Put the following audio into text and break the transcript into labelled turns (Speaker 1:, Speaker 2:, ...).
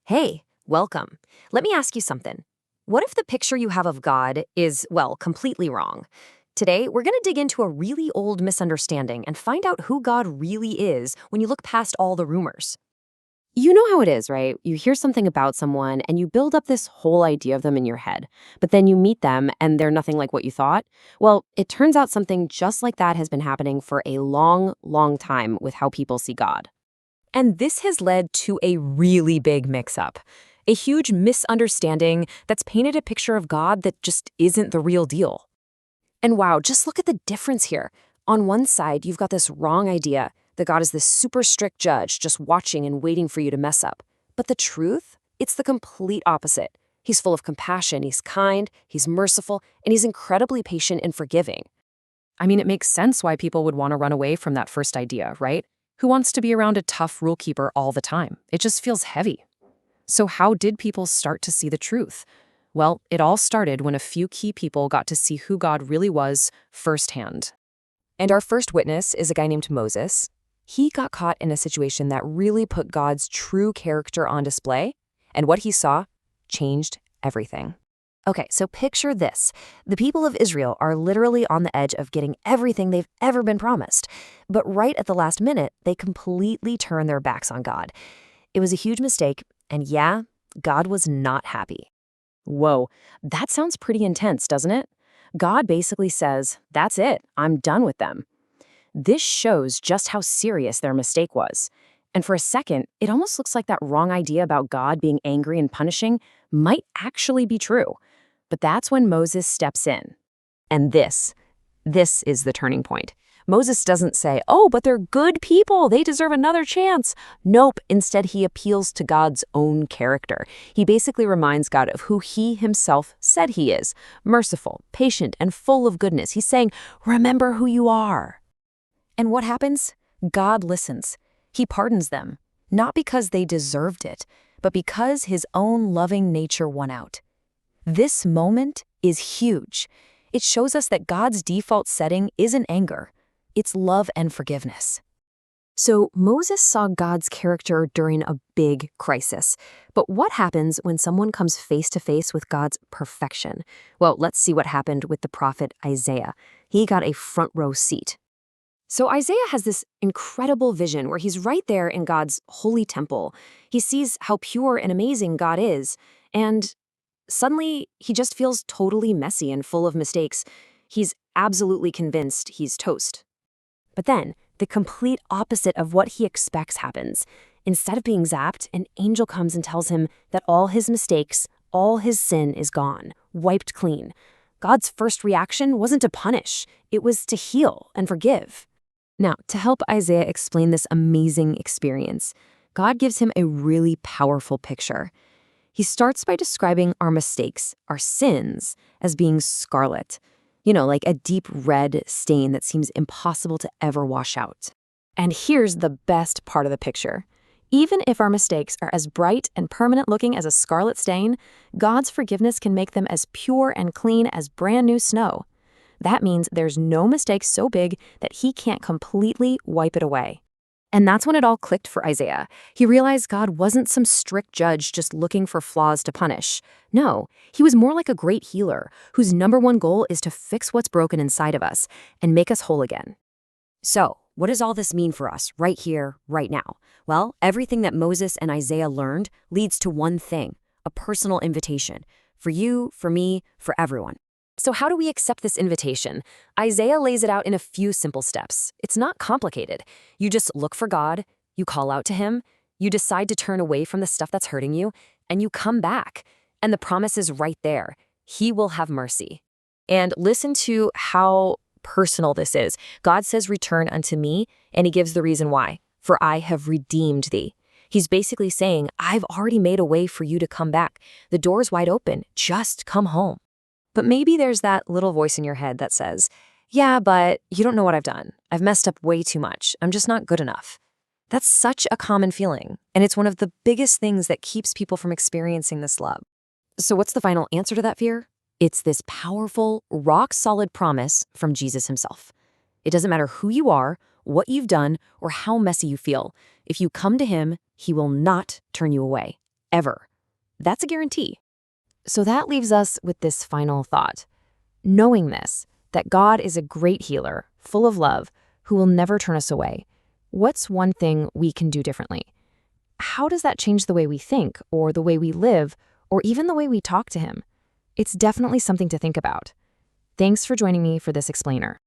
Speaker 1: Hey, welcome. Let me ask you something. What if the picture you have of God is, well, completely wrong? Today, we're going to dig into a really old misunderstanding and find out who God really is when you look past all the rumors. You know how it is, right? You hear something about someone and you build up this whole idea of them in your head, but then you meet them and they're nothing like what you thought. Well, it turns out something just like that has been happening for a long, long time with how people see God. And this has led to a really big mix-up, a huge misunderstanding that's painted a picture of God that just isn't the real deal. And wow, just look at the difference here. On one side, you've got this wrong idea that God is this super strict judge just watching and waiting for you to mess up. But the truth? It's the complete opposite. He's full of compassion, he's kind, he's merciful, and he's incredibly patient and forgiving. I mean, it makes sense why people would want to run away from that first idea, right? Who wants to be around a tough rule keeper all the time? It just feels heavy. So how did people start to see the truth? Well, it all started when a few key people got to see who God really was firsthand. And our first witness is a guy named Moses. He got caught in a situation that really put God's true character on display, and what he saw changed everything. Okay, so picture this. The people of Israel are literally on the edge of getting everything they've ever been promised. But right at the last minute, they completely turn their backs on God. It was a huge mistake, and yeah, God was not happy. Whoa, that sounds pretty intense, doesn't it? God basically says, that's it, I'm done with them. This shows just how serious their mistake was. And for a second, it almost looks like that wrong idea about God being angry and punishing might actually be true. But that's when Moses steps in. And this is the turning point. Moses doesn't say, oh, but they're good people, they deserve another chance. Nope, instead he appeals to God's own character. He basically reminds God of who he himself said he is, merciful, patient, and full of goodness. He's saying, remember who you are. And what happens? God listens. He pardons them, not because they deserved it, but because his own loving nature won out. This moment is huge. It shows us that God's default setting isn't anger. It's love and forgiveness. So Moses saw God's character during a big crisis. But what happens when someone comes face to face with God's perfection? Well, let's see what happened with the prophet Isaiah. He got a front row seat. So Isaiah has this incredible vision where he's right there in God's holy temple. He sees how pure and amazing God is, and suddenly he just feels totally messy and full of mistakes. He's absolutely convinced he's toast. But then, the complete opposite of what he expects happens. Instead of being zapped, an angel comes and tells him that all his mistakes, all his sin is gone, wiped clean. God's first reaction wasn't to punish, it was to heal and forgive. Now, to help Isaiah explain this amazing experience, God gives him a really powerful picture. He starts by describing our mistakes, our sins, as being scarlet. Like a deep red stain that seems impossible to ever wash out. And here's the best part of the picture. Even if our mistakes are as bright and permanent looking as a scarlet stain, God's forgiveness can make them as pure and clean as brand new snow. That means there's no mistake so big that he can't completely wipe it away. And that's when it all clicked for Isaiah. He realized God wasn't some strict judge just looking for flaws to punish. No, he was more like a great healer whose number one goal is to fix what's broken inside of us and make us whole again. So, what does all this mean for us right here, right now? Well, everything that Moses and Isaiah learned leads to one thing, a personal invitation. For you, for me, for everyone. So how do we accept this invitation? Isaiah lays it out in a few simple steps. It's not complicated. You just look for God, you call out to him, you decide to turn away from the stuff that's hurting you, and you come back. And the promise is right there. He will have mercy. And listen to how personal this is. God says, return unto me, and he gives the reason why. For I have redeemed thee. He's basically saying, I've already made a way for you to come back. The door's wide open. Just come home. But maybe there's that little voice in your head that says, yeah, but you don't know what I've done. I've messed up way too much. I'm just not good enough. That's such a common feeling, and it's one of the biggest things that keeps people from experiencing this love. So what's the final answer to that fear? It's this powerful, rock-solid promise from Jesus himself. It doesn't matter who you are, what you've done, or how messy you feel. If you come to him, he will not turn you away. ever. That's a guarantee. So that leaves us with this final thought. Knowing this, that God is a great healer, full of love, who will never turn us away, what's one thing we can do differently? How does that change the way we think, or the way we live, or even the way we talk to him? It's definitely something to think about. Thanks for joining me for this explainer.